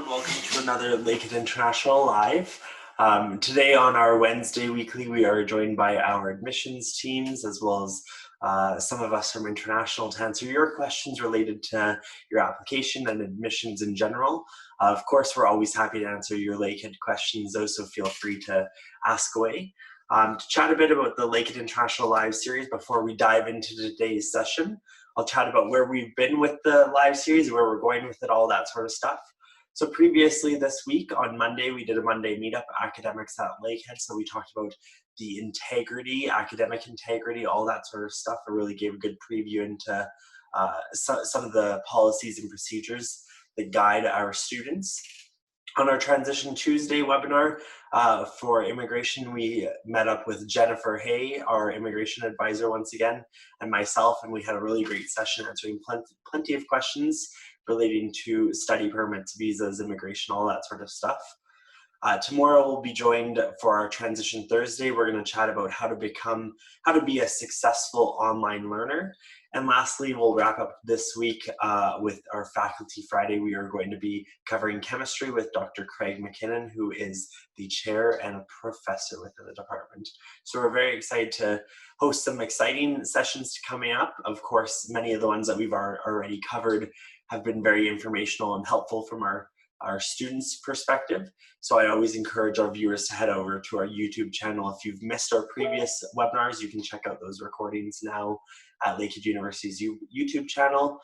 welcome to another Lakehead International Live. Today on our Wednesday weekly, we are joined by our admissions teams as well as some of us from international to answer your questions related to your application and admissions in general. Of course, we're always happy to answer your Lakehead questions, though, so feel free to ask away. To chat a bit about the Lakehead International Live series before we dive into today's session, I'll chat about where we've been with the live series, where we're going with it, all that sort of stuff. So previously this week on Monday, we did a Monday meetup, Academics at Lakehead. So we talked about the integrity, academic integrity, all that sort of stuff. It really gave a good preview into some of the policies and procedures that guide our students. On our Transition Tuesday webinar for immigration, we met up with Jennifer Hay, our immigration advisor once again, and myself, and we had a really great session answering plenty of questions relating to study permits, visas, immigration, all that sort of stuff. Tomorrow we'll be joined for our Transition Thursday. We're going to chat about how to be a successful online learner. And lastly, we'll wrap up this week with our Faculty Friday. We are going to be covering chemistry with Dr. Craig McKinnon, who is the chair and a professor within the department. So we're very excited to host some exciting sessions coming up. Of course, many of the ones that we've already covered have been very informational and helpful from our students' perspective. So I always encourage our viewers to head over to our YouTube channel. If you've missed our previous webinars, you can check out those recordings now at Lakehead University's YouTube channel.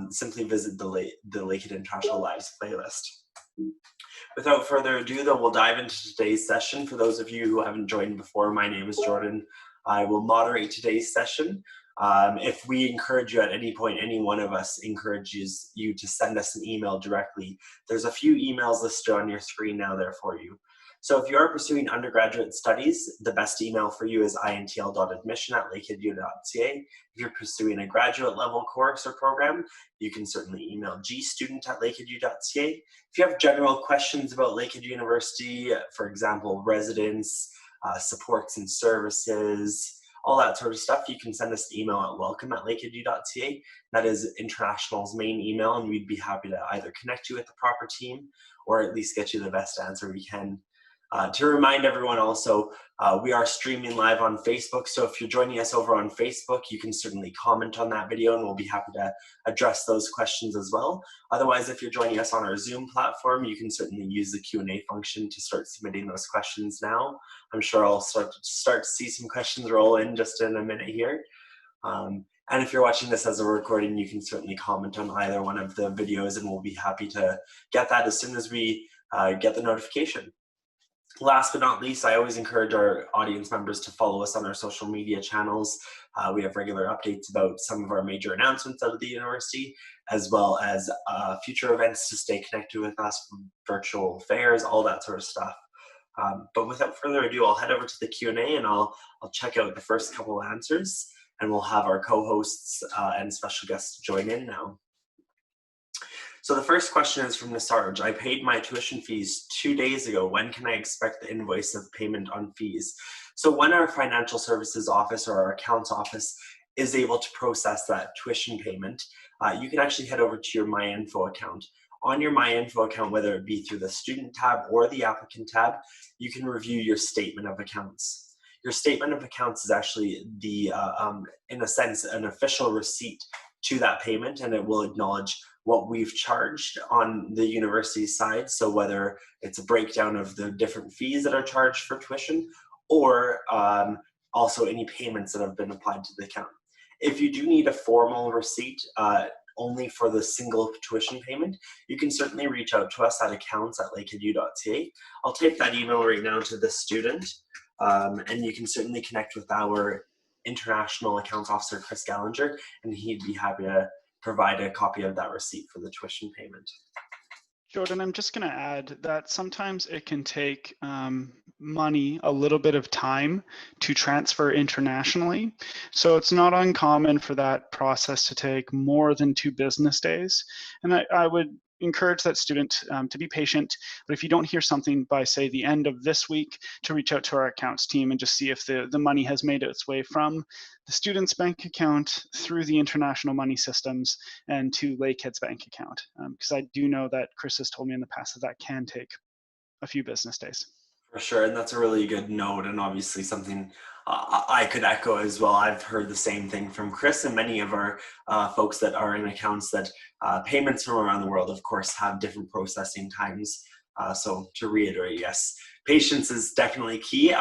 Simply visit the Lakehead International Lives playlist. Without further ado, though, we'll dive into today's session. For those of you who haven't joined before, my name is Jordan. I will moderate today's session. If we encourage you at any point, any one of us encourages you to send us an email directly. There's a few emails listed on your screen now there for you. So if you are pursuing undergraduate studies, the best email for you is intl.admission@lakeheadu.ca. If you're pursuing a graduate level course or program, you can certainly email gstudent@lakeheadu.ca. If you have general questions about Lakehead University, for example, residence, supports and services, all that sort of stuff, you can send us an email at welcome@lakeheadu.ca. That is International's main email, and we'd be happy to either connect you with the proper team or at least get you the best answer we can. To remind everyone also, we are streaming live on Facebook, so if you're joining us over on Facebook, you can certainly comment on that video and we'll be happy to address those questions as well. Otherwise, if you're joining us on our Zoom platform, you can certainly use the Q&A function to start submitting those questions now. I'm sure I'll start to see some questions roll in just in a minute here. And if you're watching this as a recording, you can certainly comment on either one of the videos and we'll be happy to get that as soon as we get the notification. Last but not least, I always encourage our audience members to follow us on our social media channels. We have regular updates about some of our major announcements out of the university, as well as future events to stay connected with us, virtual fairs, all that sort of stuff. But without further ado, I'll head over to the Q&A and I'll check out the first couple of answers, and we'll have our co-hosts and special guests join in now. So the first question is from Nasarj. I paid my tuition fees 2 days ago. When can I expect the invoice of payment on fees? So when our financial services office or our accounts office is able to process that tuition payment, you can actually head over to your MyInfo account. On your MyInfo account, whether it be through the student tab or the applicant tab, you can review your statement of accounts. Your statement of accounts is actually in a sense, an official receipt to that payment, and it will acknowledge what we've charged on the university side. So whether it's a breakdown of the different fees that are charged for tuition, or also any payments that have been applied to the account. If you do need a formal receipt only for the single tuition payment, you can certainly reach out to us at accounts@lakeheadu.ca. I'll type that email right now to the student, and you can certainly connect with our international accounts officer, Chris Gallinger, and he'd be happy to provide a copy of that receipt for the tuition payment. Jordan, I'm just going to add that sometimes it can take money, a little bit of time to transfer internationally. So it's not uncommon for that process to take more than 2 business days. And I would encourage that student to be patient, but if you don't hear something by, say, the end of this week, to reach out to our accounts team and just see if the money has made its way from the student's bank account through the international money systems and to Lakehead's bank account. Because I do know that Chris has told me in the past that that can take a few business days. For sure, and that's a really good note, and obviously something I could echo as well. I've heard the same thing from Chris and many of our folks that are in accounts that payments from around the world, of course, have different processing times. So to reiterate, yes, patience is definitely key.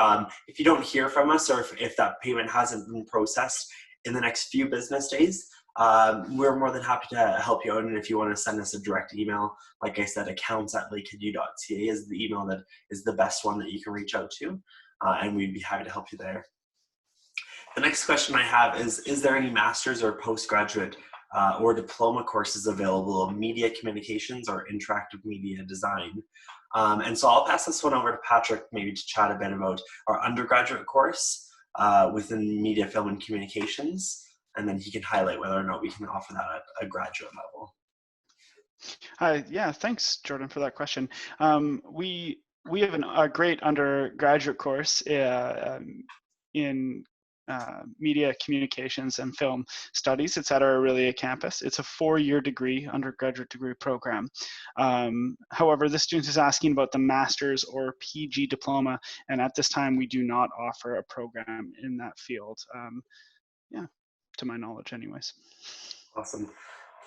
If you don't hear from us, or if that payment hasn't been processed in the next few business days, we're more than happy to help you out. And if you want to send us a direct email, like I said, accounts@lakeheadu.ca is the email that is the best one that you can reach out to, and we'd be happy to help you there. The next question I have is there any master's or postgraduate or diploma courses available in media communications or interactive media design? And so I'll pass this one over to Patrick, maybe to chat a bit about our undergraduate course within media, film, and communications, and then he can highlight whether or not we can offer that at a graduate level. Yeah, thanks, Jordan, for that question. We have a great undergraduate course in media communications and film studies. It's at our Aurelia campus. It's a 4-year degree, undergraduate degree program. However, the student is asking about the master's or PG diploma, and at this time we do not offer a program in that field. Yeah, to my knowledge anyways. Awesome.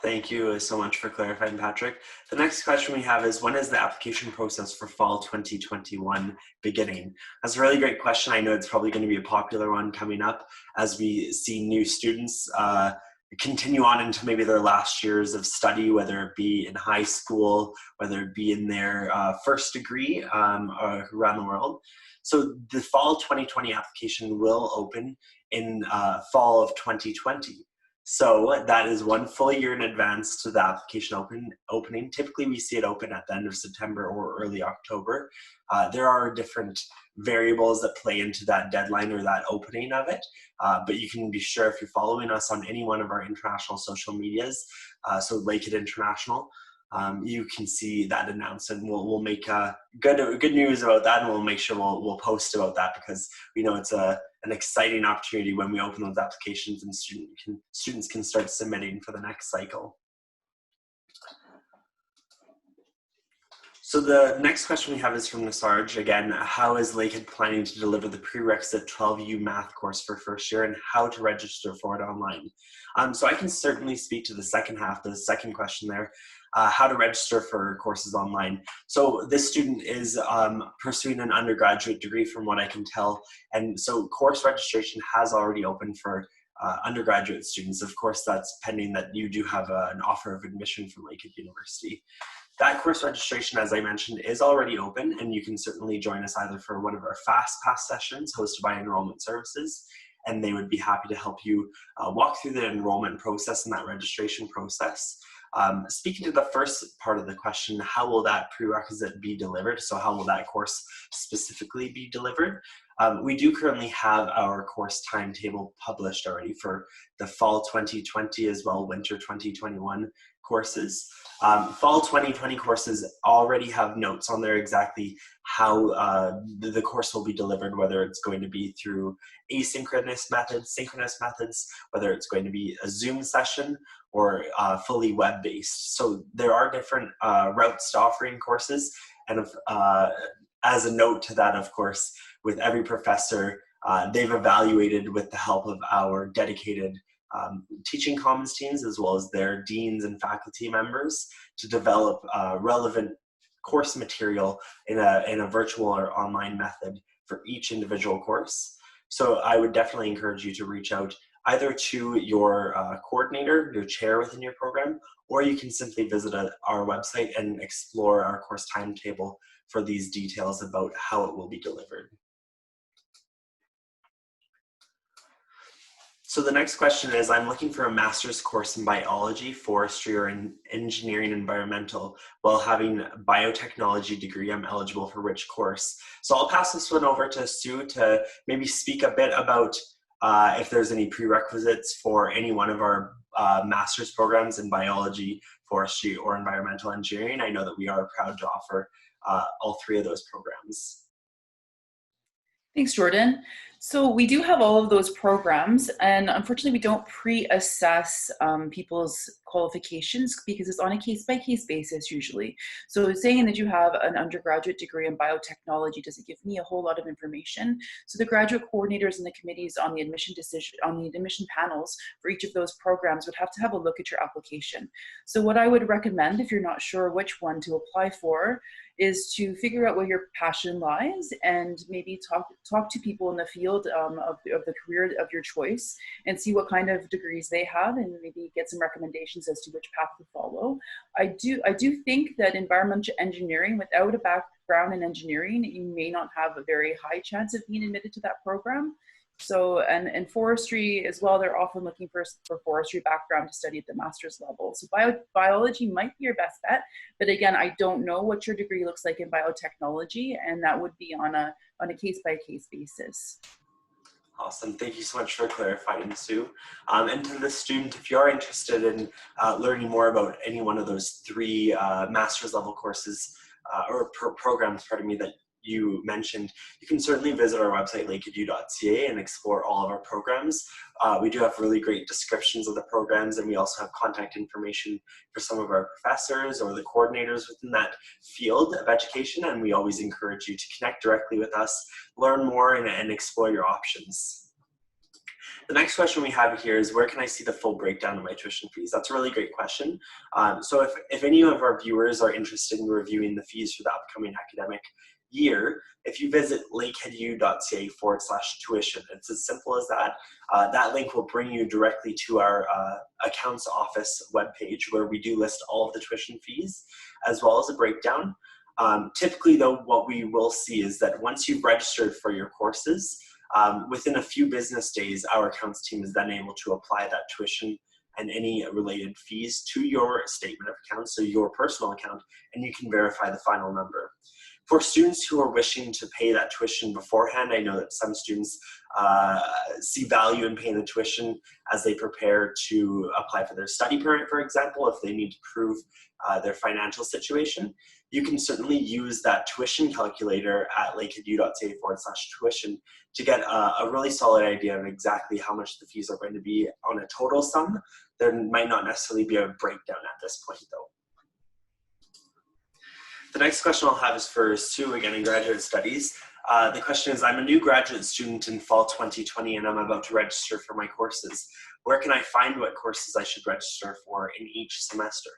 Thank you so much for clarifying, Patrick. The next question we have is, when is the application process for fall 2021 beginning? That's a really great question. I know it's probably going to be a popular one coming up as we see new students continue on into maybe their last years of study, whether it be in high school, whether it be in their first degree around the world. So the fall 2020 application will open in fall of 2020. So that is 1 full year in advance to the application opening. Typically, we see it open at the end of September or early October. There are different variables that play into that deadline or that opening of it, but you can be sure if you're following us on any one of our international social medias, so Lakehead International, you can see that announced, and we'll make good news about that, and we'll make sure we'll post about that, because we know it's an exciting opportunity when we open those applications and students can start submitting for the next cycle. So the next question we have is from Nasarj. Again, how is Lakehead planning to deliver the prerequisite 12U math course for first year, and how to register for it online? So I can certainly speak to the second half, the second question there, how to register for courses online. So this student is pursuing an undergraduate degree from what I can tell. And so course registration has already opened for undergraduate students. Of course, that's pending that you do have an offer of admission from Lakehead University. That course registration, as I mentioned, is already open, and you can certainly join us either for one of our Fast Pass sessions hosted by Enrollment Services, and they would be happy to help you walk through the enrollment process and that registration process. Speaking to the first part of the question, how will that prerequisite be delivered? So how will that course specifically be delivered? We do currently have our course timetable published already for the fall 2020 as well winter 2021 courses. Fall 2020 courses already have notes on there exactly how the course will be delivered, whether it's going to be through asynchronous methods, synchronous methods, whether it's going to be a Zoom session or fully web-based. So there are different routes to offering courses, and as a note to that, of course, with every professor, they've evaluated with the help of our dedicated teaching commons teams, as well as their deans and faculty members, to develop relevant course material in a virtual or online method for each individual course. So I would definitely encourage you to reach out either to your coordinator, your chair within your program, or you can simply visit our website and explore our course timetable for these details about how it will be delivered. So the next question is, I'm looking for a master's course in biology, forestry, or in engineering environmental while having a biotechnology degree. I'm eligible for which course? So I'll pass this one over to Sue to maybe speak a bit about if there's any prerequisites for any one of our master's programs in biology, forestry, or environmental engineering, I know that we are proud to offer all three of those programs. Thanks, Jordan. So we do have all of those programs, and unfortunately we don't pre-assess people's qualifications because it's on a case-by-case basis usually. So saying that you have an undergraduate degree in biotechnology doesn't give me a whole lot of information. So the graduate coordinators and the committees on the admission panels for each of those programs would have to have a look at your application. So what I would recommend, if you're not sure which one to apply for, is to figure out where your passion lies and maybe talk to people in the field of the career of your choice and see what kind of degrees they have and maybe get some recommendations as to which path to follow. I do think that environmental engineering, without a background in engineering, you may not have a very high chance of being admitted to that program. So, and forestry as well, they're often looking for forestry background to study at the master's level. So biology might be your best bet, but again, I don't know what your degree looks like in biotechnology, and that would be on a case-by-case basis. Awesome. Thank you so much for clarifying, Sue. And to the student, if you are interested in learning more about any one of those three master's level courses or programs, pardon me, that you mentioned, you can certainly visit our website, lakehead.ca, and explore all of our programs. We do have really great descriptions of the programs, and we also have contact information for some of our professors or the coordinators within that field of education, and we always encourage you to connect directly with us, learn more, and explore your options. The next question we have here is, where can I see the full breakdown of my tuition fees? That's a really great question. So if any of our viewers are interested in reviewing the fees for the upcoming academic year, if you visit lakeheadu.ca/tuition, it's as simple as that. That link will bring you directly to our accounts office webpage, where we do list all of the tuition fees as well as a breakdown. Typically though, what we will see is that once you've registered for your courses, within a few business days, our accounts team is then able to apply that tuition and any related fees to your statement of accounts, so your personal account, and you can verify the final number. For students who are wishing to pay that tuition beforehand, I know that some students see value in paying the tuition as they prepare to apply for their study permit, for example, if they need to prove their financial situation. You can certainly use that tuition calculator at lakeheadu.ca/tuition to get a really solid idea of exactly how much the fees are going to be on a total sum. There might not necessarily be a breakdown at this point though. The next question I'll have is for Sue, again in graduate studies. The question is, I'm a new graduate student in fall 2020 and I'm about to register for my courses. Where can I find what courses I should register for in each semester?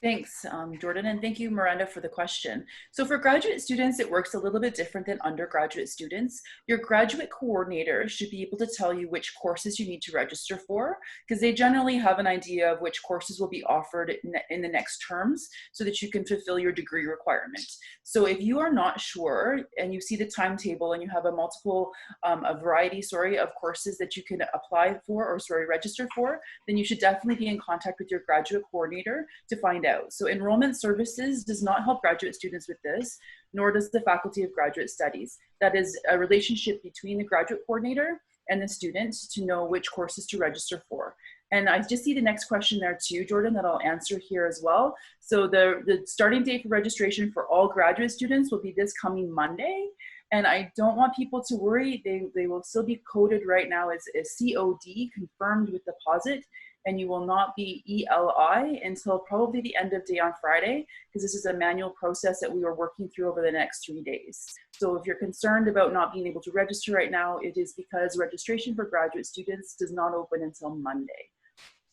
Thanks, Jordan, and thank you, Miranda, for the question. So for graduate students, it works a little bit different than undergraduate students. Your graduate coordinator should be able to tell you which courses you need to register for, because they generally have an idea of which courses will be offered in the next terms so that you can fulfill your degree requirement. So if you are not sure and you see the timetable and you have a variety of courses that you can apply for or register for, then you should definitely be in contact with your graduate coordinator to find out. So enrollment services does not help graduate students with this, nor does the Faculty of Graduate Studies. That is a relationship between the graduate coordinator and the student to know which courses to register for. And I just see the next question there too, Jordan, that I'll answer here as well. So the starting date for registration for all graduate students will be this coming Monday. And I don't want people to worry. They will still be coded right now as COD, confirmed with deposit, and you will not be ELI until probably the end of day on Friday, because this is a manual process that we are working through over the next 3 days. So if you're concerned about not being able to register right now, it is because registration for graduate students does not open until Monday.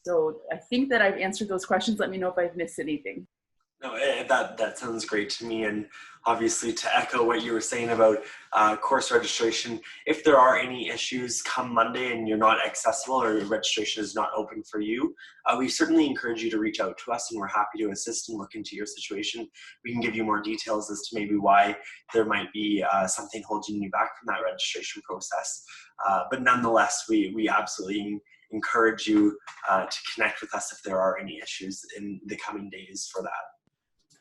So I think that I've answered those questions. Let me know if I've missed anything. No, that sounds great to me, and obviously to echo what you were saying about course registration, if there are any issues come Monday and you're not accessible or registration is not open for you, we certainly encourage you to reach out to us, and we're happy to assist and look into your situation. We can give you more details as to maybe why there might be something holding you back from that registration process. But nonetheless, we absolutely encourage you to connect with us if there are any issues in the coming days for that.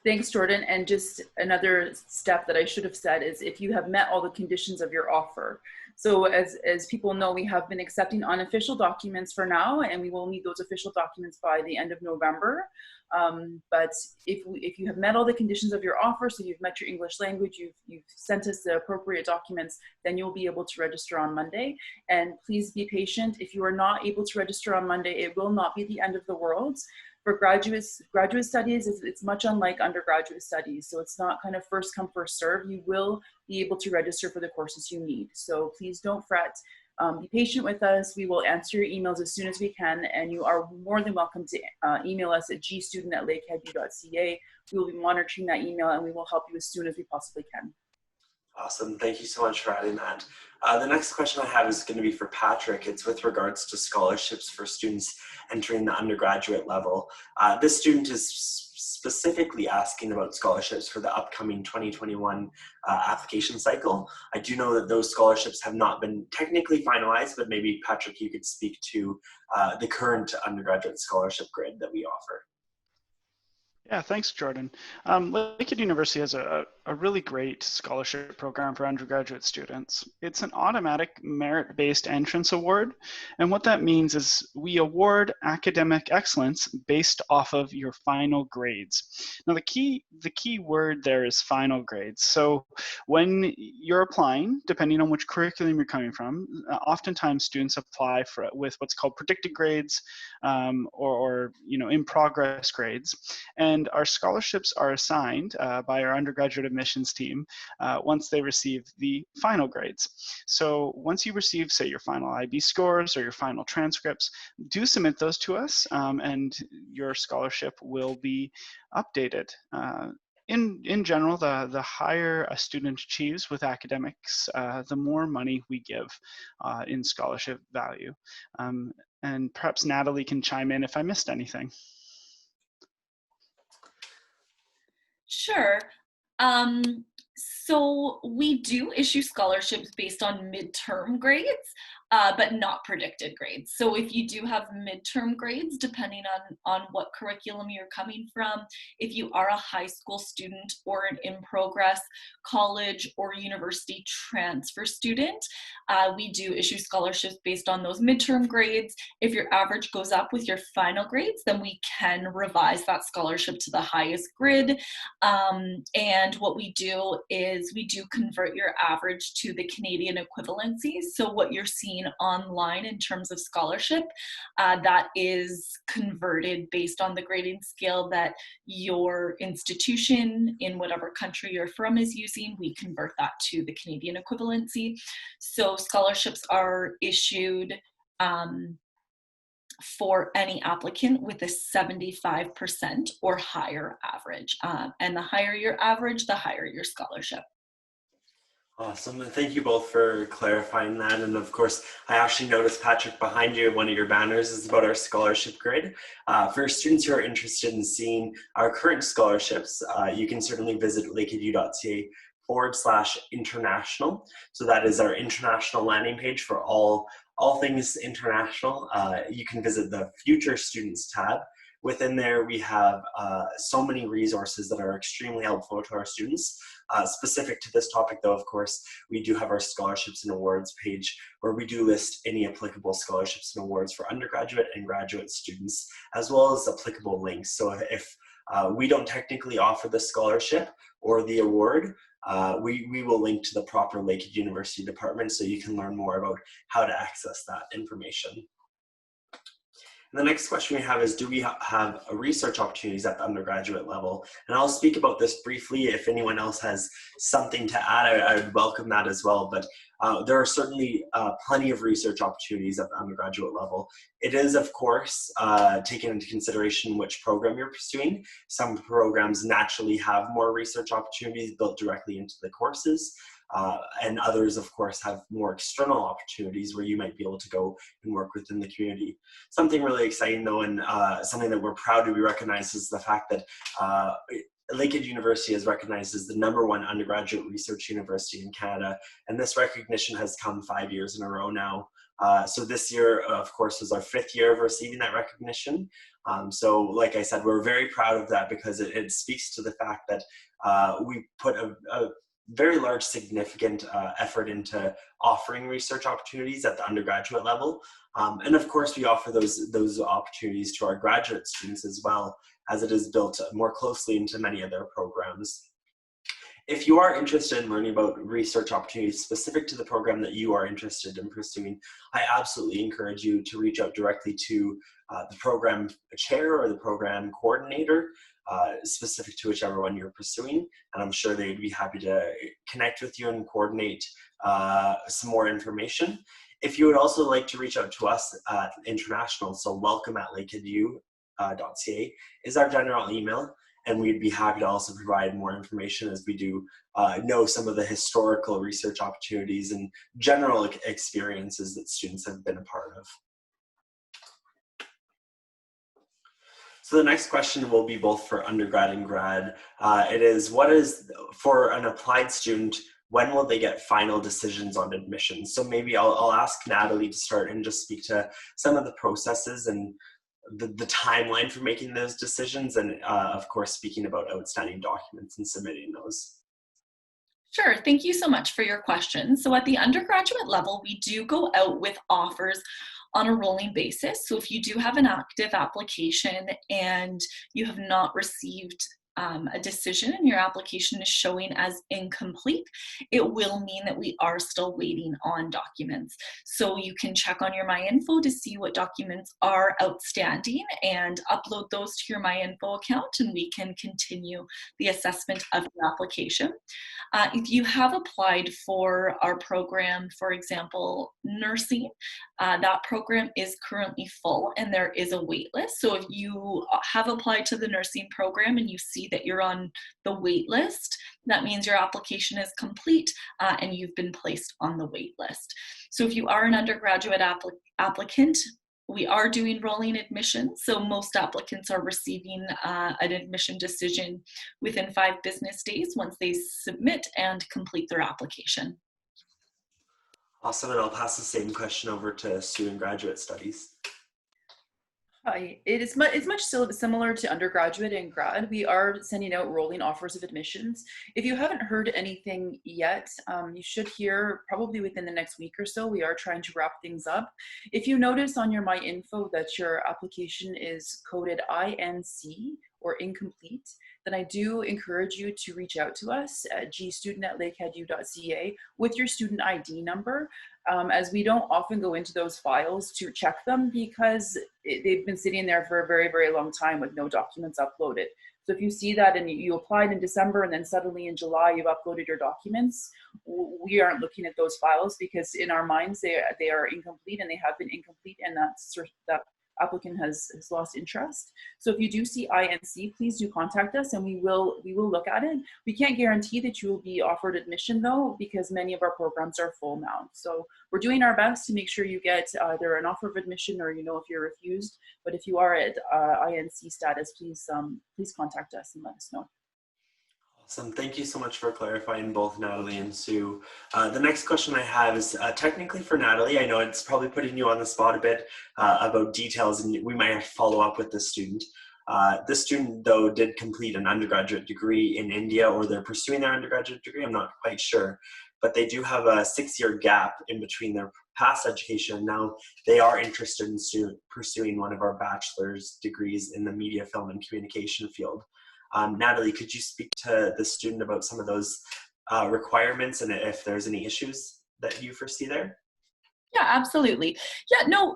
Thanks, Jordan. And just another step that I should have said is if you have met all the conditions of your offer. So as people know, we have been accepting unofficial documents for now, and we will need those official documents by the end of November. But if you have met all the conditions of your offer, so you've met your English language, you've sent us the appropriate documents, then you'll be able to register on Monday. And please be patient. If you are not able to register on Monday, it will not be the end of the world. For graduate studies, it's much unlike undergraduate studies. So it's not kind of first come, first serve. You will be able to register for the courses you need. So please don't fret. Be patient with us. We will answer your emails as soon as we can, and you are more than welcome to email us at gstudent@lakeheadu.ca. We will be monitoring that email, and we will help you as soon as we possibly can. Awesome. Thank you so much for adding that. The next question I have is going to be for Patrick. It's with regards to scholarships for students entering the undergraduate level. This student is specifically asking about scholarships for the upcoming 2021 application cycle. I do know that those scholarships have not been technically finalized, but maybe Patrick, you could speak to the current undergraduate scholarship grid that we offer. Yeah, thanks, Jordan. Lakehead University has a really great scholarship program for undergraduate students. It's an automatic merit-based entrance award, and what that means is we award academic excellence based off of your final grades. Now, the key word there is final grades. So when you're applying, depending on which curriculum you're coming from, oftentimes students apply with what's called predicted grades or in progress grades. And our scholarships are assigned by our undergraduate admissions team once they receive the final grades. So once you receive, say, your final IB scores or your final transcripts, do submit those to us, and your scholarship will be updated. In general, the higher a student achieves with academics, the more money we give in scholarship value. And perhaps Natalie can chime in if I missed anything. Sure. So we do issue scholarships based on midterm grades, but not predicted grades. So if you do have midterm grades, depending on what curriculum you're coming from, if you are a high school student or an in-progress college or university transfer student, we do issue scholarships based on those midterm grades. If your average goes up with your final grades, then we can revise that scholarship to the highest grid. And what we do is we do convert your average to the Canadian equivalency. So what you're seeing online in terms of scholarship, that is converted based on the grading scale that your institution in whatever country you're from is using. We convert that to the Canadian equivalency. So scholarships are issued for any applicant with a 75% or higher average. And the higher your average, the higher your scholarship. Awesome. And thank you both for clarifying that. And of course, I actually noticed, Patrick, behind you, one of your banners is about our scholarship grid. For students who are interested in seeing our current scholarships, you can certainly visit lakeheadu.ca/international. So that is our international landing page for all things international. You can visit the Future Students tab. Within there, we have so many resources that are extremely helpful to our students. Specific to this topic, though, of course, we do have our scholarships and awards page where we do list any applicable scholarships and awards for undergraduate and graduate students, as well as applicable links. So if we don't technically offer the scholarship or the award, we will link to the proper Lakehead University department so you can learn more about how to access that information. And the next question we have is, do we have research opportunities at the undergraduate level? And I'll speak about this briefly. If anyone else has something to add, I would welcome that as well. But there are certainly plenty of research opportunities at the undergraduate level. It is, of course, taken into consideration which program you're pursuing. Some programs naturally have more research opportunities built directly into the courses. And others, of course, have more external opportunities where you might be able to go and work within the community. Something really exciting, though, and something that we're proud to be recognized is the fact that Lakehead University is recognized as the #1 undergraduate research university in Canada, and this recognition has come 5 years in a row now. So this year, of course, was our 5th year of receiving that recognition. So like I said, we're very proud of that because it speaks to the fact that we put a very large, significant effort into offering research opportunities at the undergraduate level. And of course, we offer those opportunities to our graduate students as well, as it is built more closely into many of their programs. If you are interested in learning about research opportunities specific to the program that you are interested in pursuing, I absolutely encourage you to reach out directly to the program chair or the program coordinator, specific to whichever one you're pursuing, and I'm sure they'd be happy to connect with you and coordinate some more information. If you would also like to reach out to us at International, so welcome@lakeheadu.ca is our general email. And we'd be happy to also provide more information as we do know some of the historical research opportunities and general experiences that students have been a part of. So the next question will be both for undergrad and grad. It is, what is, for an applied student, when will they get final decisions on admissions? So maybe I'll ask Natalie to start and just speak to some of the processes and the timeline for making those decisions, and of course speaking about outstanding documents and submitting those. Sure, thank you so much for your question. So at the undergraduate level, we do go out with offers on a rolling basis. So if you do have an active application and you have not received a decision and your application is showing as incomplete, it will mean that we are still waiting on documents. So you can check on your MyInfo to see what documents are outstanding and upload those to your MyInfo account, and we can continue the assessment of your application. If you have applied for our program, for example, nursing, that program is currently full and there is a wait list. So if you have applied to the nursing program and you see that you're on the wait list, that means your application is complete and you've been placed on the wait list. So if you are an undergraduate applicant, we are doing rolling admissions. So most applicants are receiving an admission decision within 5 business days once they submit and complete their application. Awesome, and I'll pass the same question over to student graduate studies. Hi, it's much similar to undergraduate and grad. We are sending out rolling offers of admissions. If you haven't heard anything yet, you should hear probably within the next week or so. We are trying to wrap things up. If you notice on your MyInfo that your application is coded INC or incomplete, then I do encourage you to reach out to us at gstudent@lakeheadu.ca with your student ID number, as we don't often go into those files to check them because they've been sitting there for a very, very long time with no documents uploaded. So if you see that and you applied in December and then suddenly in July you've uploaded your documents, we aren't looking at those files because in our minds they are incomplete and they have been incomplete, and that applicant has lost interest. So if you do see INC, please do contact us and we will look at it. We can't guarantee that you will be offered admission though, because many of our programs are full now. So we're doing our best to make sure you get either an offer of admission or if you're refused. But if you are at INC status, please contact us and let us know. Awesome. Thank you so much for clarifying, both Natalie and Sue. The next question I have is technically for Natalie. I know it's probably putting you on the spot a bit about details, and we might have to follow up with this student. This student, though, did complete an undergraduate degree in India, or they're pursuing their undergraduate degree. I'm not quite sure. But they do have a 6-year gap in between their past education. Now they are interested in pursuing one of our bachelor's degrees in the media, film, and communication field. Natalie, could you speak to the student about some of those requirements and if there's any issues that you foresee there? Yeah, absolutely. Yeah, no,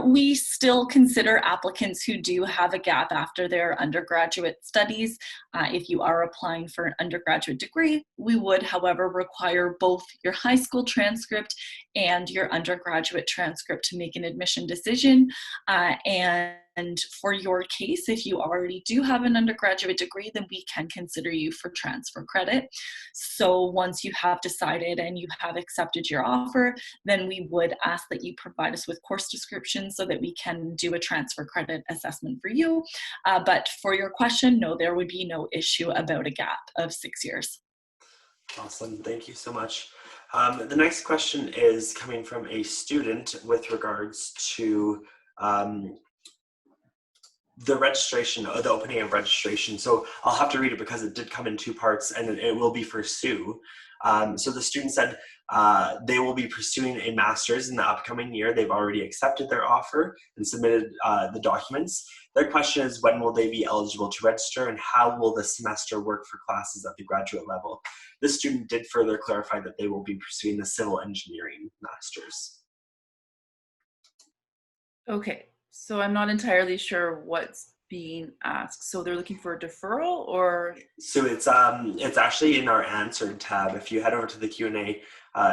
we still consider applicants who do have a gap after their undergraduate studies. If you are applying for an undergraduate degree, we would, however, require both your high school transcript and your undergraduate transcript to make an admission decision. And for your case, if you already do have an undergraduate degree, then we can consider you for transfer credit. So once you have decided and you have accepted your offer, then we would ask that you provide us with course descriptions so that we can do a transfer credit assessment for you. But for your question, no, there would be no issue about a gap of 6 years. Awesome. Thank you so much. The next question is coming from a student with regards to the registration, or the opening of registration. So I'll have to read it because it did come in 2 parts, and it will be for Sue. So the student said they will be pursuing a master's in the upcoming year. They've already accepted their offer and submitted the documents. Their question is, when will they be eligible to register, and how will the semester work for classes at the graduate level? This student did further clarify that they will be pursuing the civil engineering master's. Okay, so I'm not entirely sure what's being asked. So they're looking for a deferral, or? So it's actually in our answered tab. If you head over to the Q&A,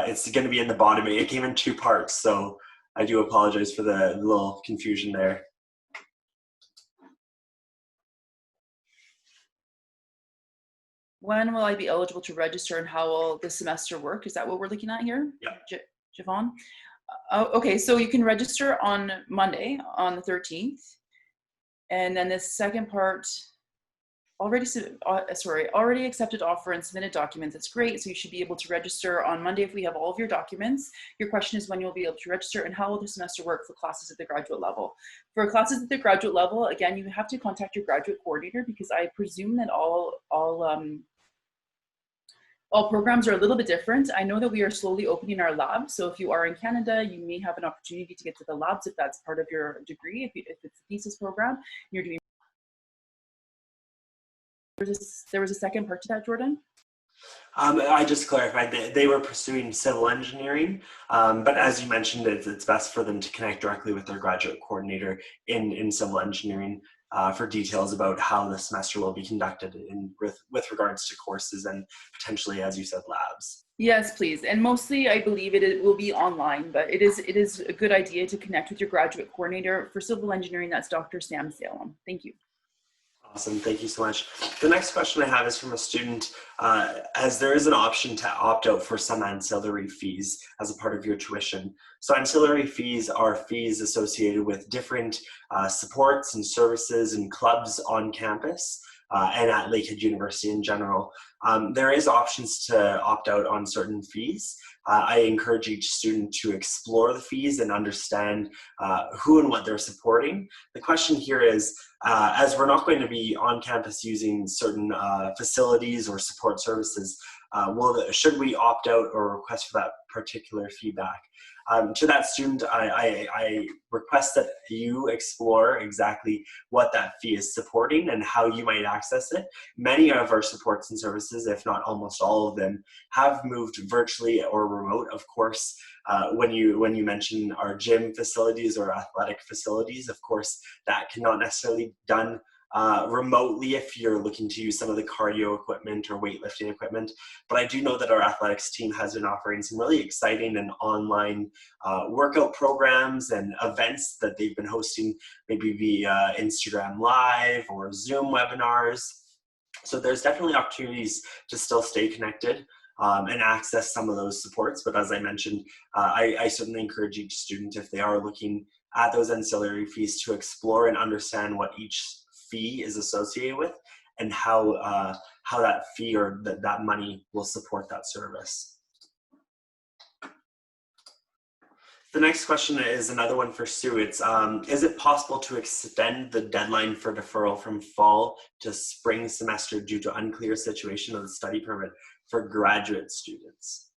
it's going to be in the bottom. It came in 2 parts, so I do apologize for the little confusion there. When will I be eligible to register, and how will the semester work? Is that what we're looking at here? Yeah. Javon? Okay, so you can register on Monday, on the 13th. And then the second part, already accepted offer and submitted documents. That's great. So you should be able to register on Monday if we have all of your documents. Your question is when you'll be able to register, and how will the semester work for classes at the graduate level. For classes at the graduate level, again, you have to contact your graduate coordinator, because I presume that all programs are a little bit different. I know that we are slowly opening our labs. So if you are in Canada, you may have an opportunity to get to the labs if that's part of your degree. If it's a thesis program, you're doing. There was a second part to that, Jordan? I just clarified that they were pursuing civil engineering, but as you mentioned, it's best for them to connect directly with their graduate coordinator in civil engineering for details about how the semester will be conducted with regards to courses and potentially, as you said, labs. Yes, please. And mostly, I believe it will be online, but it is a good idea to connect with your graduate coordinator. For civil engineering, that's Dr. Sam Salem. Thank you. Awesome, thank you so much. The next question I have is from a student, as there is an option to opt out for some ancillary fees as a part of your tuition. So ancillary fees are fees associated with different supports and services and clubs on campus and at Lakehead University in general. There is options to opt out on certain fees. I encourage each student to explore the fees and understand who and what they're supporting. The question here is, as we're not going to be on campus using certain facilities or support services, should we opt out or request for that particular feedback? To that student, I request that you explore exactly what that fee is supporting and how you might access it. Many of our supports and services, if not almost all of them, have moved virtually or remote. Of course, when you mention our gym facilities or athletic facilities, of course, that cannot necessarily be done remotely if you're looking to use some of the cardio equipment or weightlifting equipment. But I do know that our athletics team has been offering some really exciting and online workout programs and events that they've been hosting, maybe via Instagram Live or Zoom webinars. So there's definitely opportunities to still stay connected and access some of those supports. But as I mentioned, I certainly encourage each student, if they are looking at those ancillary fees, to explore and understand what each fee is associated with and how that fee or that money will support that service. The next question is another one for Sue. It's, is it possible to extend the deadline for deferral from fall to spring semester due to unclear situation of the study permit for graduate students?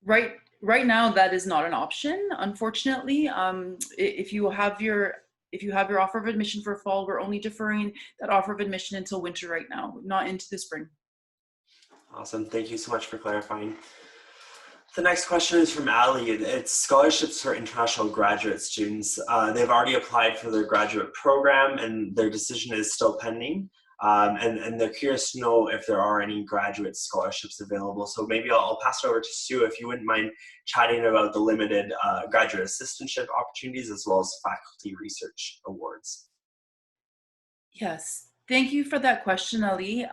Right now, that is not an option, unfortunately. If you have your offer of admission for fall, we're only deferring that offer of admission until winter right now, not into the spring. Awesome, thank you so much for clarifying. The next question is from Ali. It's scholarships for international graduate students. They've already applied for their graduate program and their decision is still pending. And they're curious to know if there are any graduate scholarships available. So maybe I'll pass it over to Sue if you wouldn't mind chatting about the limited graduate assistantship opportunities as well as faculty research awards. Yes, thank you for that question, Ali.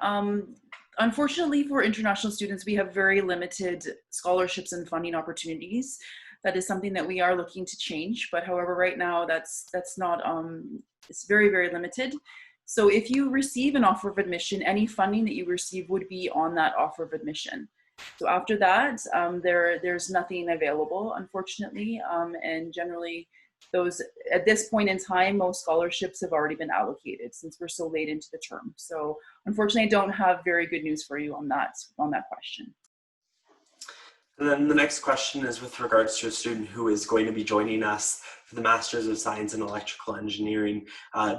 Unfortunately, for international students, we have very limited scholarships and funding opportunities. That is something that we are looking to change, but however, right now that's not, it's very, very limited. So if you receive an offer of admission, any funding that you receive would be on that offer of admission. So after that, there's nothing available, unfortunately, and generally, those at this point in time, most scholarships have already been allocated since we're so late into the term. So unfortunately, I don't have very good news for you on that question. And then the next question is with regards to a student who is going to be joining us for the Masters of Science in Electrical Engineering.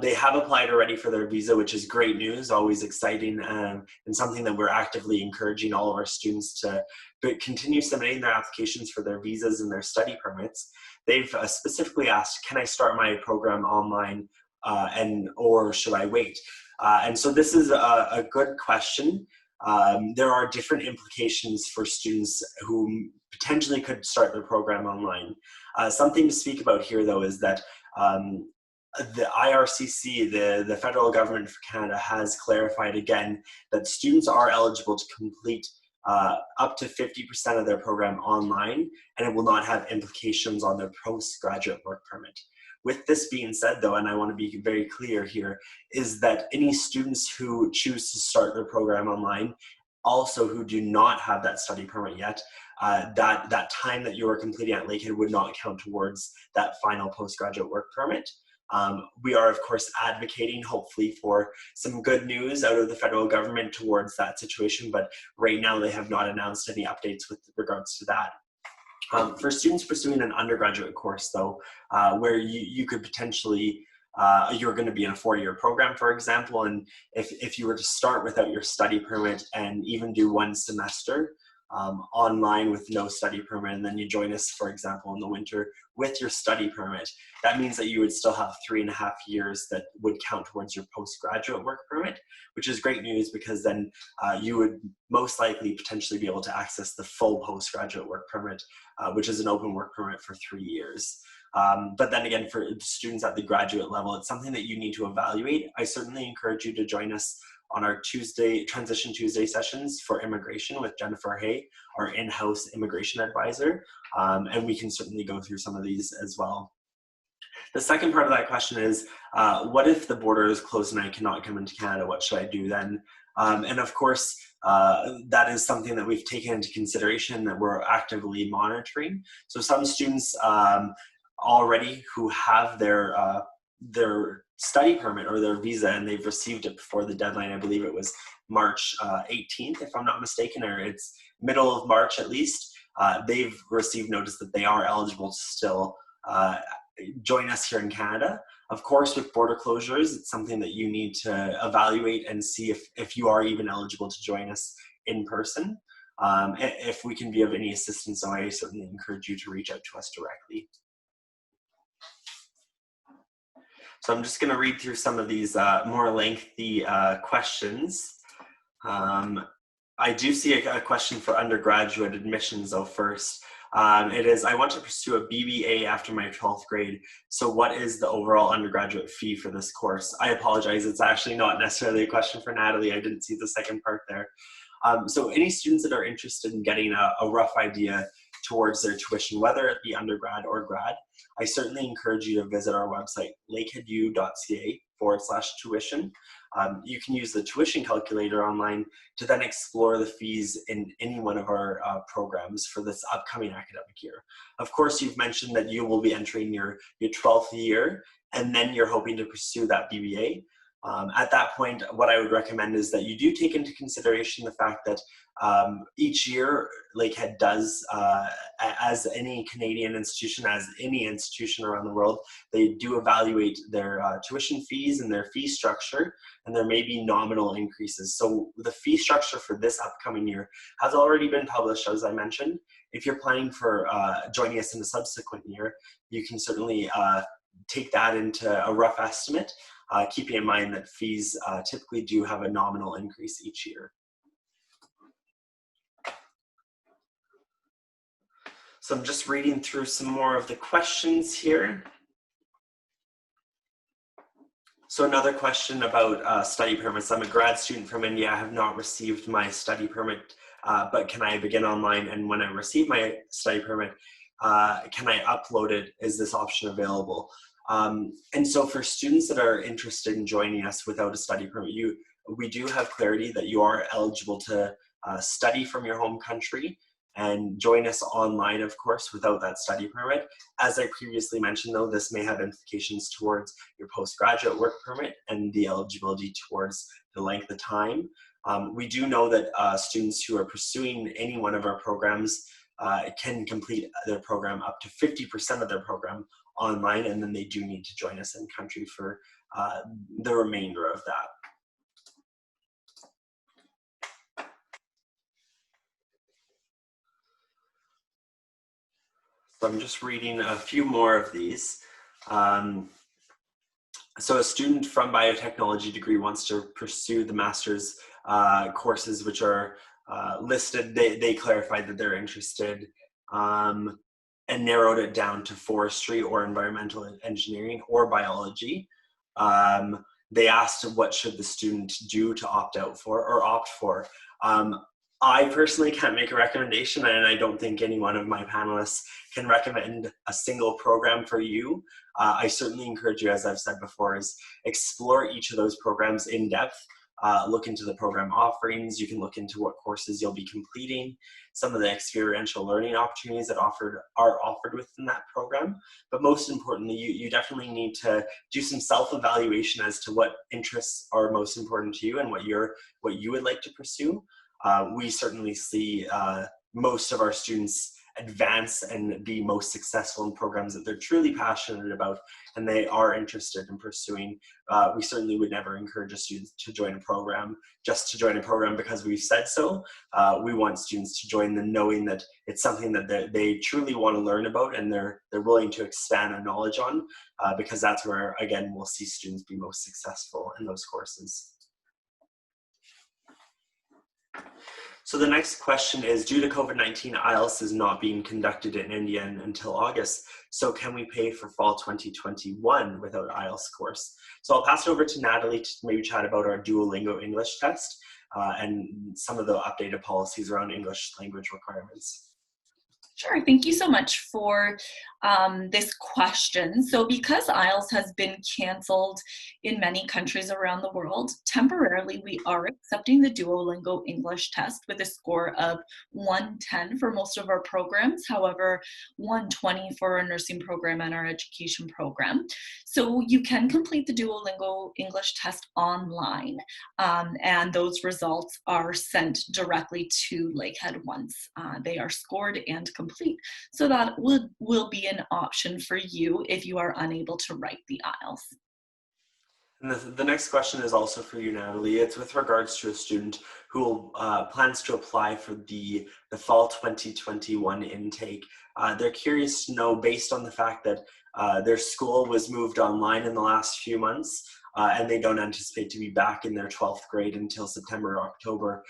They have applied already for their visa, which is great news, always exciting, and something that we're actively encouraging all of our students to continue submitting their applications for their visas and their study permits. They've specifically asked, can I start my program online or should I wait? And so this is a good question. There are different implications for students who potentially could start their program online. Something to speak about here, though, is that the IRCC, the federal government for Canada, has clarified again that students are eligible to complete up to 50% of their program online, and it will not have implications on their postgraduate work permit. With this being said, though, and I want to be very clear here, is that any students who choose to start their program online, also who do not have that study permit yet, that time that you are completing at Lakehead would not count towards that final postgraduate work permit. We are, of course, advocating, hopefully, for some good news out of the federal government towards that situation, but right now they have not announced any updates with regards to that. For students pursuing an undergraduate course, though, where you could potentially, you're going to be in a 4-year program, for example, and if you were to start without your study permit and even do 1 semester online with no study permit, and then you join us, for example, in the winter with your study permit, that means that you would still have 3.5 years that would count towards your postgraduate work permit, which is great news because then you would most likely potentially be able to access the full postgraduate work permit, which is an open work permit for 3 years. But then again, for students at the graduate level, it's something that you need to evaluate. I certainly encourage you to join us on our Transition Tuesday sessions for immigration with Jennifer Hay, our in-house immigration advisor, and we can certainly go through some of these as well. The second part of that question is, what if the border is closed and I cannot come into Canada? What should I do then? And of course, that is something that we've taken into consideration that we're actively monitoring. So some students already who have their study permit or their visa and they've received it before the deadline, I believe it was March 18th, if I'm not mistaken, or it's middle of March at least, they've received notice that they are eligible to still join us here in Canada. Of course, with border closures, it's something that you need to evaluate and see if you are even eligible to join us in person. If we can be of any assistance, so I certainly encourage you to reach out to us directly. So I'm just going to read through some of these more lengthy questions. I do see a question for undergraduate admissions, though, first. It is, I want to pursue a BBA after my 12th grade. So what is the overall undergraduate fee for this course? I apologize, it's actually not necessarily a question for Natalie. I didn't see the second part there. So any students that are interested in getting a rough idea towards their tuition, whether it be undergrad or grad, I certainly encourage you to visit our website, lakeheadu.ca/tuition. You can use the tuition calculator online to then explore the fees in any one of our programs for this upcoming academic year. Of course, you've mentioned that you will be entering your 12th year, and then you're hoping to pursue that BBA. At that point, what I would recommend is that you do take into consideration the fact that each year Lakehead does, as any Canadian institution, as any institution around the world, they do evaluate their tuition fees and their fee structure, and there may be nominal increases. So the fee structure for this upcoming year has already been published, as I mentioned. If you're planning for joining us in a subsequent year, you can certainly take that into a rough estimate, keeping in mind that fees typically do have a nominal increase each year. So I'm just reading through some more of the questions here. So another question about study permits. I'm a grad student from India. I have not received my study permit, but can I begin online? And when I receive my study permit, can I upload it? Is this option available? And so for students that are interested in joining us without a study permit, we do have clarity that you are eligible to study from your home country and join us online, of course, without that study permit. As I previously mentioned, though, this may have implications towards your postgraduate work permit and the eligibility towards the length of time. We do know that students who are pursuing any one of our programs can complete their program up to 50% of their program online, and then they do need to join us in country for the remainder of that. So I'm just reading a few more of these. So a student from biotechnology degree wants to pursue the master's courses which are listed. They clarified that they're interested and narrowed it down to forestry or environmental engineering or biology. They asked what should the student do to opt out for or opt for. I personally can't make a recommendation, and I don't think any one of my panelists can recommend a single program for you. I certainly encourage you, as I've said before, is explore each of those programs in depth. Look into the program offerings. You can look into what courses you'll be completing, some of the experiential learning opportunities that are offered within that program. But most importantly, you definitely need to do some self-evaluation as to what interests are most important to you and what you would like to pursue. We certainly see most of our students advance and be most successful in programs that they're truly passionate about and they are interested in pursuing. We certainly would never encourage a student to join a program just to join a program because we've said so. We want students to join them knowing that it's something that they truly want to learn about and they're willing to expand their knowledge on, because that's where, again, we'll see students be most successful in those courses. So the next question is, due to COVID-19, IELTS is not being conducted in India until August. So can we pay for fall 2021 without IELTS course? So I'll pass it over to Natalie to maybe chat about our Duolingo English test and some of the updated policies around English language requirements. Sure, thank you so much for this question. So because IELTS has been canceled in many countries around the world, temporarily we are accepting the Duolingo English test with a score of 110 for most of our programs, however, 120 for our nursing program and our education program. So you can complete the Duolingo English test online, and those results are sent directly to Lakehead once they are scored and complete. So that will be an option for you if you are unable to write the IELTS. And the next question is also for you, Natalie. It's with regards to a student who plans to apply for the fall 2021 intake. They're curious to know, based on the fact that their school was moved online in the last few months, and they don't anticipate to be back in their 12th grade until September or October,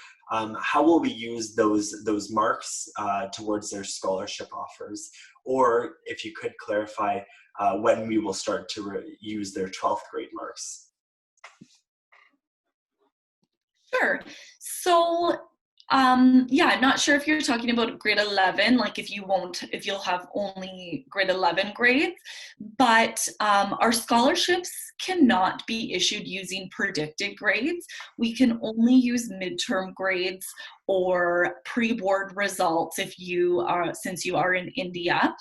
how will we use those marks towards their scholarship offers? Or if you could clarify when we will start to use their 12th grade marks. Sure. So yeah, I'm not sure if you're talking about grade 11, like if you'll have only grade 11 grades, but our scholarships cannot be issued using predicted grades. We can only use midterm grades or pre-board results since you are in India.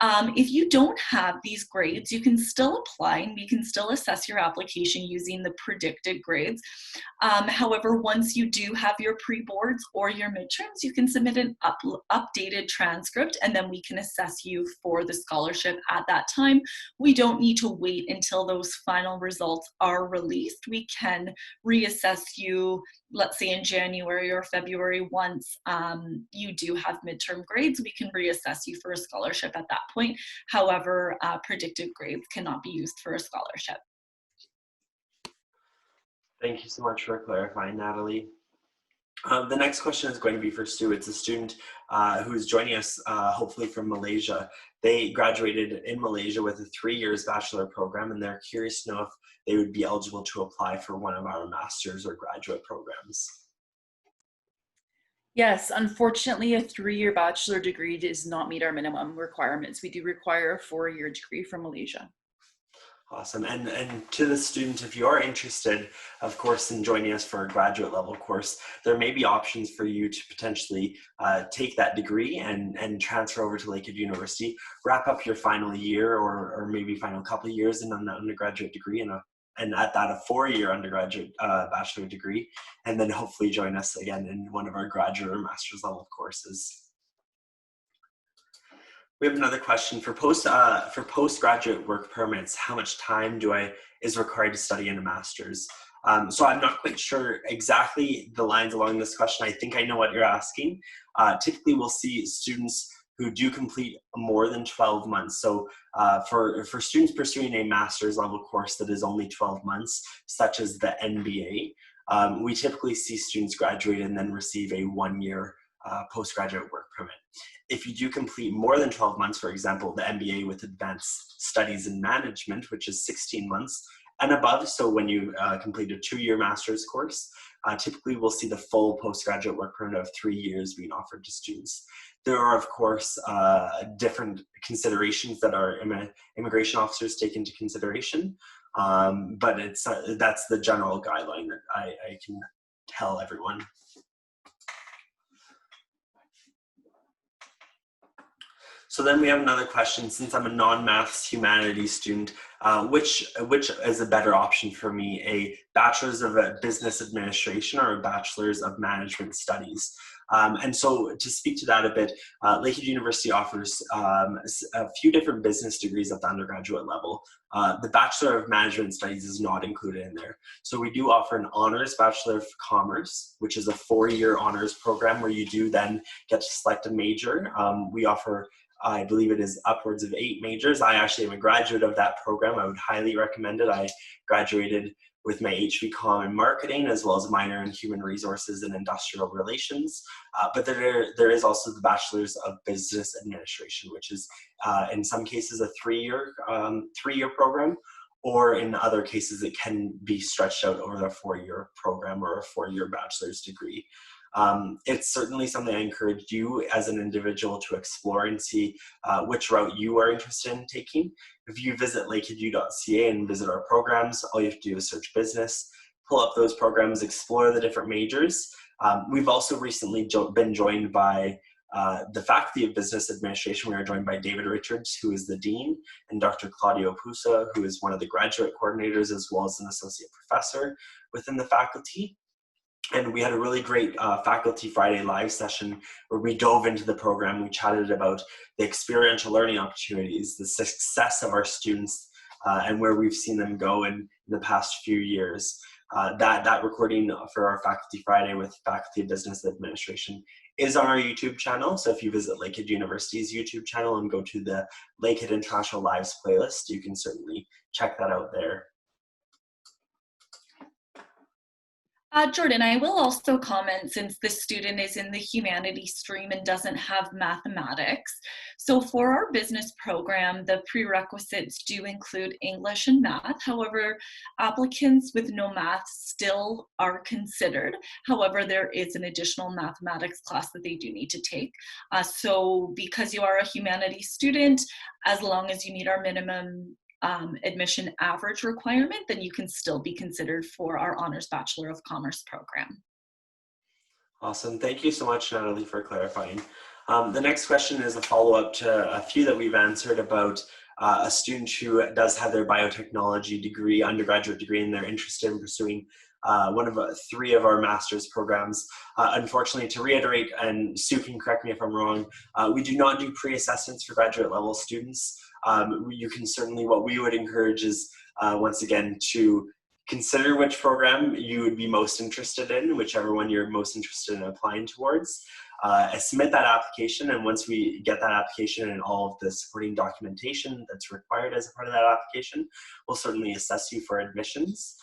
If you don't have these grades, you can still apply and we can still assess your application using the predicted grades. However, once you do have your pre-boards or your midterms, you can submit an updated transcript and then we can assess you for the scholarship at that time. We don't need to wait until those final results are released. We can reassess you, let's say in January or February. Once you do have midterm grades, we can reassess you for a scholarship at that point. However, predicted grades cannot be used for a scholarship. Thank you so much for clarifying, Natalie. The next question is going to be for Stu. It's a student who is joining us, hopefully from Malaysia. They graduated in Malaysia with a 3 years bachelor program, and they're curious to know if they would be eligible to apply for one of our master's or graduate programs. Yes, unfortunately, a 3-year bachelor degree does not meet our minimum requirements. We do require a 4-year degree from Malaysia. Awesome. And to the student, if you are interested, of course, in joining us for a graduate level course, there may be options for you to potentially take that degree and transfer over to Lakehead University, wrap up your final year or maybe final couple of years in an undergraduate degree and at that a 4-year undergraduate bachelor degree, and then hopefully join us again in one of our graduate or master's level courses. We have another question for postgraduate work permits. How much time is required to study in a master's? So I'm not quite sure exactly the lines along this question. I think I know what you're asking. Typically, we'll see students who do complete more than 12 months. So for students pursuing a master's level course that is only 12 months, such as the MBA, we typically see students graduate and then receive a 1-year postgraduate work permit. If you do complete more than 12 months, for example, the MBA with Advanced Studies in Management, which is 16 months and above, so when you complete a 2-year master's course, typically we'll see the full postgraduate work permit of 3 years being offered to students. There are, of course, different considerations that our immigration officers take into consideration, but that's the general guideline that I can tell everyone. So then we have another question. Since I'm a non-maths humanities student, which is a better option for me, a bachelor's of business administration or a bachelor's of management studies? And so to speak to that a bit, Lakehead University offers a few different business degrees at the undergraduate level. The Bachelor of Management Studies is not included in there. So we do offer an honors Bachelor of Commerce, which is a 4-year honors program where you do then get to select a major. We offer, I believe it is upwards of 8 majors. I actually am a graduate of that program. I would highly recommend it. I graduated with my HVCom in marketing, as well as a minor in human resources and industrial relations. But there is also the Bachelor's of Business Administration, which is in some cases a 3-year program, or in other cases it can be stretched out over a 4-year program or a 4-year bachelor's degree. It's certainly something I encourage you as an individual to explore and see which route you are interested in taking. If you visit lakeheadu.ca and visit our programs, all you have to do is search business, pull up those programs, explore the different majors. We've also recently been joined by the Faculty of Business Administration. We are joined by David Richards, who is the Dean, and Dr. Claudio Pusa, who is one of the graduate coordinators, as well as an associate professor within the faculty. And we had a really great Faculty Friday live session where we dove into the program. We chatted about the experiential learning opportunities, the success of our students, and where we've seen them go in the past few years. That recording for our Faculty Friday with Faculty of Business Administration is on our YouTube channel. So if you visit Lakehead University's YouTube channel and go to the Lakehead International Lives playlist, you can certainly check that out there. Jordan, I will also comment, since the student is in the humanities stream and doesn't have mathematics. So for our business program, the prerequisites do include English and math. However, applicants with no math still are considered. However, there is an additional mathematics class that they do need to take. So because you are a humanities student, as long as you meet our minimum admission average requirement, then you can still be considered for our Honors Bachelor of Commerce program. Awesome. Thank you so much, Natalie, for clarifying. The next question is a follow-up to a few that we've answered about a student who does have their biotechnology degree, undergraduate degree, and they're interested in pursuing one of 3 of our master's programs. Unfortunately, to reiterate, and Sue can correct me if I'm wrong, we do not do pre-assessments for graduate level students. You can certainly, what we would encourage is, once again, to consider which program you would be most interested in, whichever one you're most interested in applying towards. Submit that application, and once we get that application and all of the supporting documentation that's required as a part of that application, we'll certainly assess you for admissions.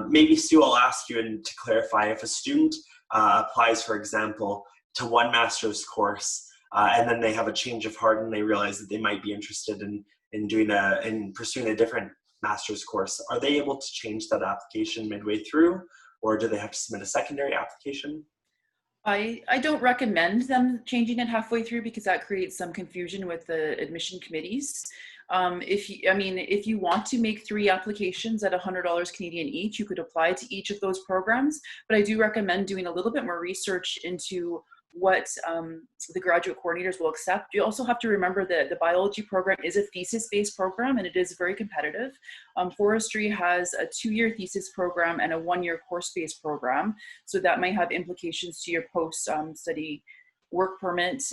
Maybe, Sue, I'll ask you to clarify, if a student applies, for example, to one master's course, and then they have a change of heart and they realize that they might be interested in pursuing a different master's course, are they able to change that application midway through, or do they have to submit a secondary application? I don't recommend them changing it halfway through, because that creates some confusion with the admission committees. If you want to make 3 applications at $100 Canadian each, you could apply to each of those programs. But I do recommend doing a little bit more research into what the graduate coordinators will accept. You also have to remember that the biology program is a thesis-based program, and it is very competitive. Forestry has a 2-year thesis program and a 1-year course-based program, so that might have implications to your post-study work permit,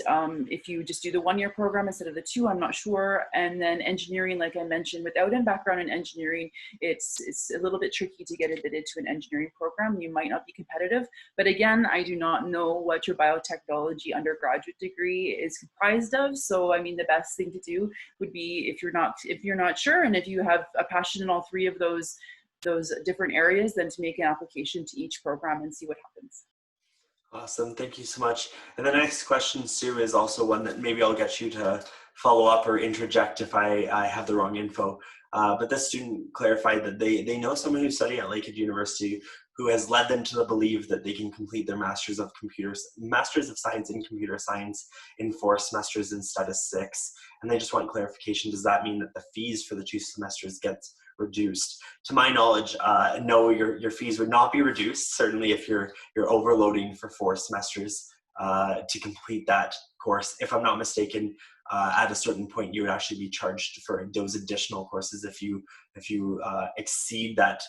if you just do the 1-year program instead of the 2, I'm not sure. And then engineering, like I mentioned, without a background in engineering, it's a little bit tricky to get admitted to an engineering program. You might not be competitive. But again, I do not know what your biotechnology undergraduate degree is comprised of. So, I mean, the best thing to do would be, if you're not sure, and if you have a passion in all 3 of those different areas, then to make an application to each program and see what happens. Awesome, thank you so much. And the next question, Sue, is also one that maybe I'll get you to follow up or interject if I have the wrong info. But this student clarified that they know someone who's studying at Lakehead University who has led them to believe that they can complete their Masters of Science in Computer Science in 4 semesters instead of 6. And they just want clarification. Does that mean that the fees for the 2 semesters get reduced? To my knowledge, no, your fees would not be reduced. Certainly if you're overloading for 4 semesters to complete that course. If I'm not mistaken, at a certain point you would actually be charged for those additional courses if you exceed that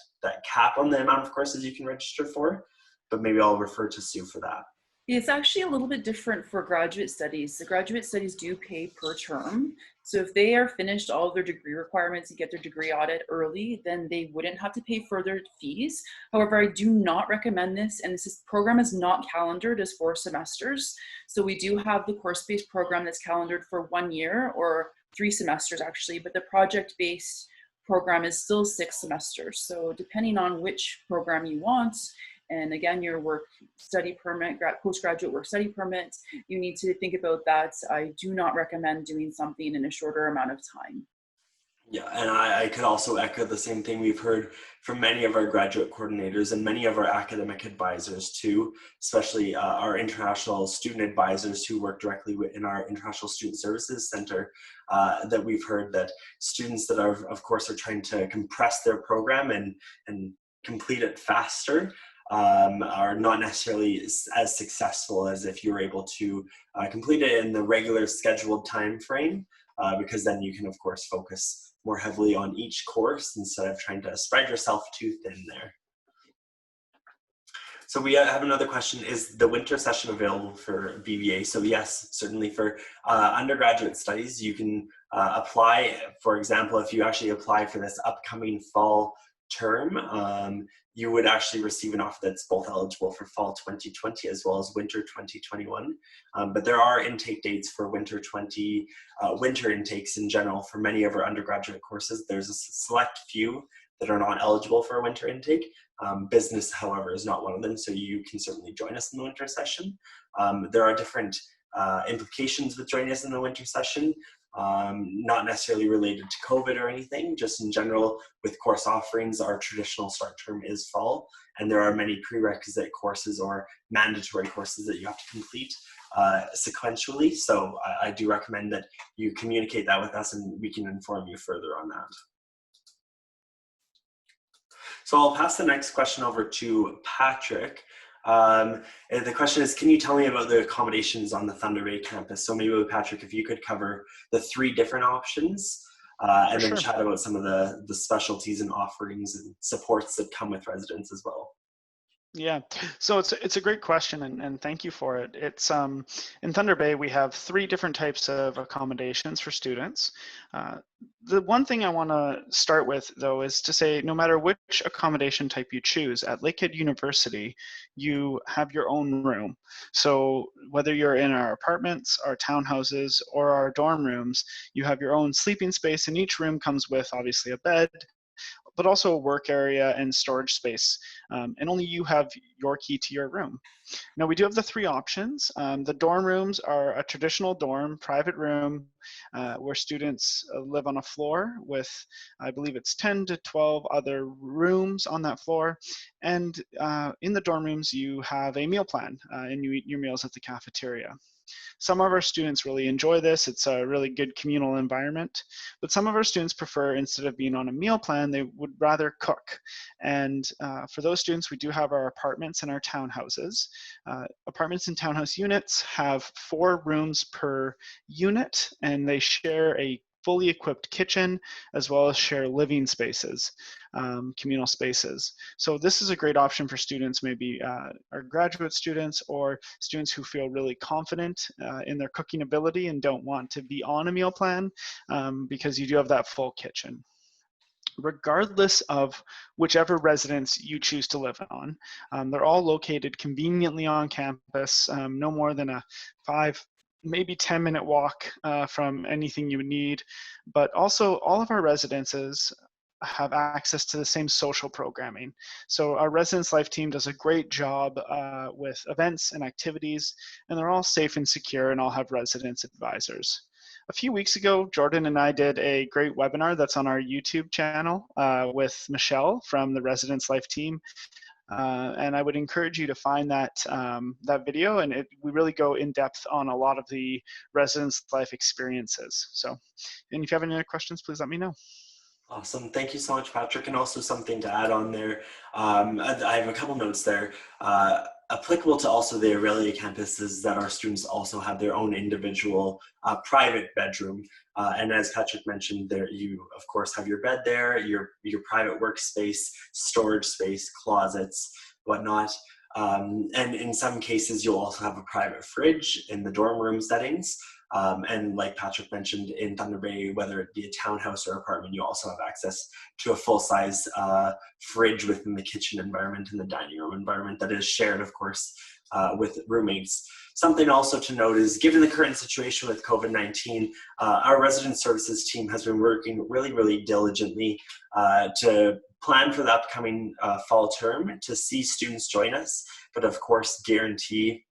cap on the amount of courses you can register for. But maybe I'll refer to Sue for that. It's actually a little bit different for graduate studies. The graduate studies do pay per term. So if they are finished all of their degree requirements and get their degree audit early, then they wouldn't have to pay further fees. However, I do not recommend this, and program is not calendared as 4 semesters. So we do have the course-based program that's calendared for 1 year, or 3 semesters actually, but the project-based program is still 6 semesters. So depending on which program you want, and again, your work study permit, postgraduate work study permit, you need to think about that. I do not recommend doing something in a shorter amount of time. Yeah, and I could also echo the same thing we've heard from many of our graduate coordinators and many of our academic advisors too, especially our international student advisors who work directly in our International Student Services Center, that we've heard that students that are, of course, are trying to compress their program and complete it faster, are not necessarily as successful as if you're able to complete it in the regular scheduled time frame, because then you can, of course, focus more heavily on each course instead of trying to spread yourself too thin there. So we have another question: is the winter session available for BBA? So yes, certainly for undergraduate studies, you can apply. For example, if you actually apply for this upcoming fall term, you would actually receive an offer that's both eligible for fall 2020 as well as winter 2021. But there are intake dates for winter intakes in general for many of our undergraduate courses. There's a select few that are not eligible for a winter intake. Business, however, is not one of them, so you can certainly join us in the winter session. There are different implications with joining us in the winter session. Not necessarily related to COVID or anything, just in general with course offerings, our traditional start term is fall, and there are many prerequisite courses or mandatory courses that you have to complete sequentially. So I do recommend that you communicate that with us and we can inform you further on that. So I'll pass the next question over to Patrick. And the question is, can you tell me about the accommodations on the Thunder Bay campus? So maybe Patrick, if you could cover the 3 different options and then chat about some of the specialties and offerings and supports that come with residents as well. Yeah, so it's a great question, and thank you for it. It's in Thunder Bay we have 3 different types of accommodations for students. The one thing I want to start with, though, is to say no matter which accommodation type you choose, at Lakehead University, you have your own room. So whether you're in our apartments, our townhouses, or our dorm rooms, you have your own sleeping space, and each room comes with obviously a bed, but also a work area and storage space. And only you have your key to your room. Now we do have the 3 options. The dorm rooms are a traditional dorm, private room, where students live on a floor with, I believe it's 10 to 12 other rooms on that floor. And in the dorm rooms, you have a meal plan and you eat your meals at the cafeteria. Some of our students really enjoy this. It's a really good communal environment, but some of our students prefer, instead of being on a meal plan, they would rather cook. And for those students, we do have our apartments and our townhouses. Apartments and townhouse units have 4 rooms per unit, and they share a fully equipped kitchen, as well as share living spaces, communal spaces. So this is a great option for students, maybe our graduate students or students who feel really confident in their cooking ability and don't want to be on a meal plan, because you do have that full kitchen. Regardless of whichever residence you choose to live on, they're all located conveniently on campus, no more than a 5, maybe 10-minute walk from anything you would need. But also all of our residences have access to the same social programming. So our residence life team does a great job with events and activities, and they're all safe and secure and all have residence advisors. A few weeks ago, Jordan and I did a great webinar that's on our YouTube channel with Michelle from the Residence Life team. And I would encourage you to find that, that video, and we really go in depth on a lot of the Residence Life experiences. So, and if you have any other questions, please let me know. Awesome. Thank you so much, Patrick. And also something to add on there. I have a couple notes there. Applicable to also the Aurelia campuses that our students also have their own individual private bedroom. And as Patrick mentioned, there you, of course, have your bed there, your private workspace, storage space, closets, whatnot. And in some cases, you'll also have a private fridge in the dorm room settings. And like Patrick mentioned, in Thunder Bay, whether it be a townhouse or apartment, you also have access to a full-size fridge within the kitchen environment and the dining room environment that is shared, of course, with roommates. Something also to note is, given the current situation with COVID-19, our resident services team has been working really, really diligently to plan for the upcoming fall term to see students join us, but of course guarantee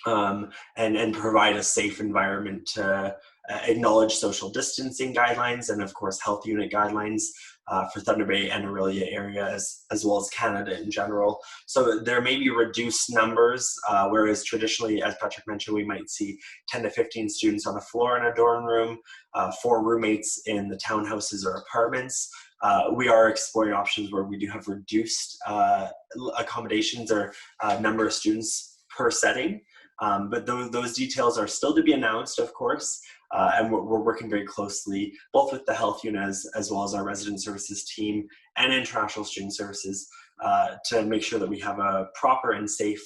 and provide a safe environment to acknowledge social distancing guidelines and of course health unit guidelines for Thunder Bay and Aurelia area as well as Canada in general. So there may be reduced numbers, whereas traditionally, as Patrick mentioned, we might see 10 to 15 students on the floor in a dorm room, 4 roommates in the townhouses or apartments. We are exploring options where we do have reduced accommodations or number of students per setting. But those details are still to be announced, of course, and we're working very closely both with the health unit as well as our resident services team and international student services to make sure that we have a proper and safe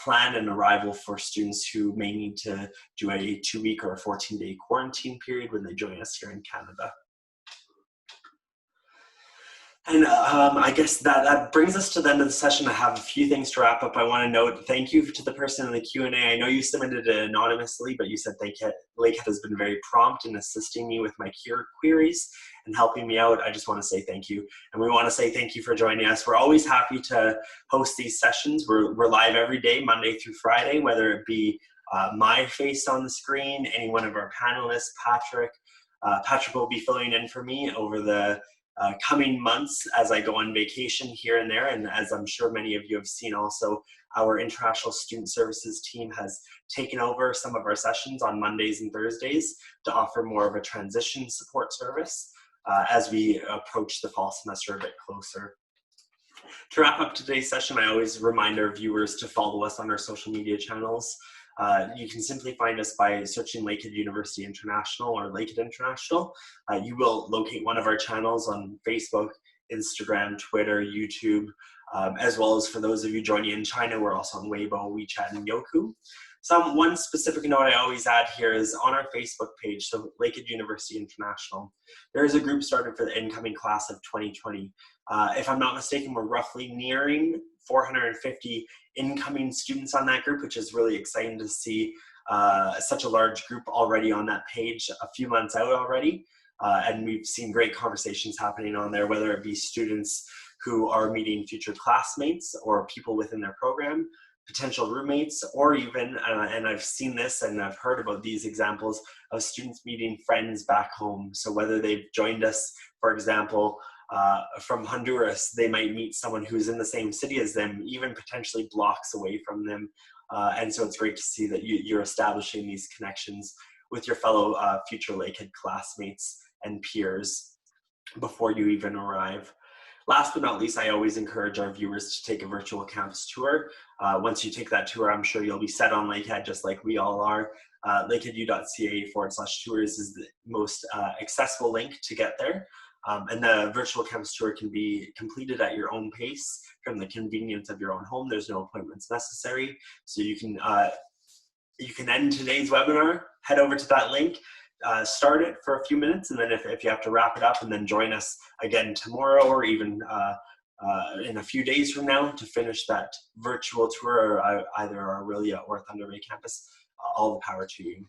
plan and arrival for students who may need to do a 2-week or a 14-day quarantine period when they join us here in Canada. And I guess that brings us to the end of the session. I have a few things to wrap up. I want to note thank you to the person in the Q&A. I know you submitted it anonymously, but you said Lakehead has been very prompt in assisting me with my queries and helping me out. I just want to say thank you. And we want to say thank you for joining us. We're always happy to host these sessions. We're live every day, Monday through Friday, whether it be my face on the screen, any one of our panelists, Patrick. Patrick will be filling in for me over the coming months as I go on vacation here and there. And as I'm sure many of you have seen also, our international student services team has taken over some of our sessions on Mondays and Thursdays to offer more of a transition support service as we approach the fall semester a bit closer. To wrap up today's session, I always remind our viewers to follow us on our social media channels. You can simply find us by searching Lakehead University International or Lakehead International. You will locate one of our channels on Facebook, Instagram, Twitter, YouTube, as well as for those of you joining in China, we're also on Weibo, WeChat, and Youku. One specific note I always add here is on our Facebook page, so Lakehead University International, there is a group started for the incoming class of 2020. If I'm not mistaken, we're roughly nearing 450 incoming students on that group, which is really exciting to see such a large group already on that page a few months out already. And we've seen great conversations happening on there, whether it be students who are meeting future classmates or people within their program, potential roommates, or even, and I've seen this and I've heard about these examples of students meeting friends back home. So whether they've joined us, for example, from Honduras, they might meet someone who's in the same city as them, even potentially blocks away from them. And so it's great to see that you're establishing these connections with your fellow future Lakehead classmates and peers before you even arrive. Last but not least, I always encourage our viewers to take a virtual campus tour. Once you take that tour, I'm sure you'll be set on Lakehead just like we all are. lakeheadu.ca/tours is the most accessible link to get there. And the virtual campus tour can be completed at your own pace from the convenience of your own home. There's no appointments necessary. So you can end today's webinar, head over to that link, start it for a few minutes, and then if you have to wrap it up, and then join us again tomorrow or even in a few days from now to finish that virtual tour, either our Aurelia or Thunder Bay campus, all the power to you.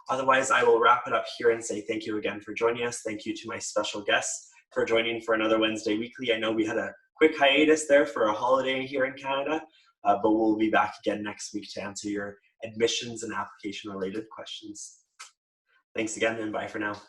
Otherwise, I will wrap it up here and say thank you again for joining us. Thank you to my special guests for joining for another Wednesday Weekly. I know we had a quick hiatus there for a holiday here in Canada, but we'll be back again next week to answer your admissions and application related questions. Thanks again, and bye for now.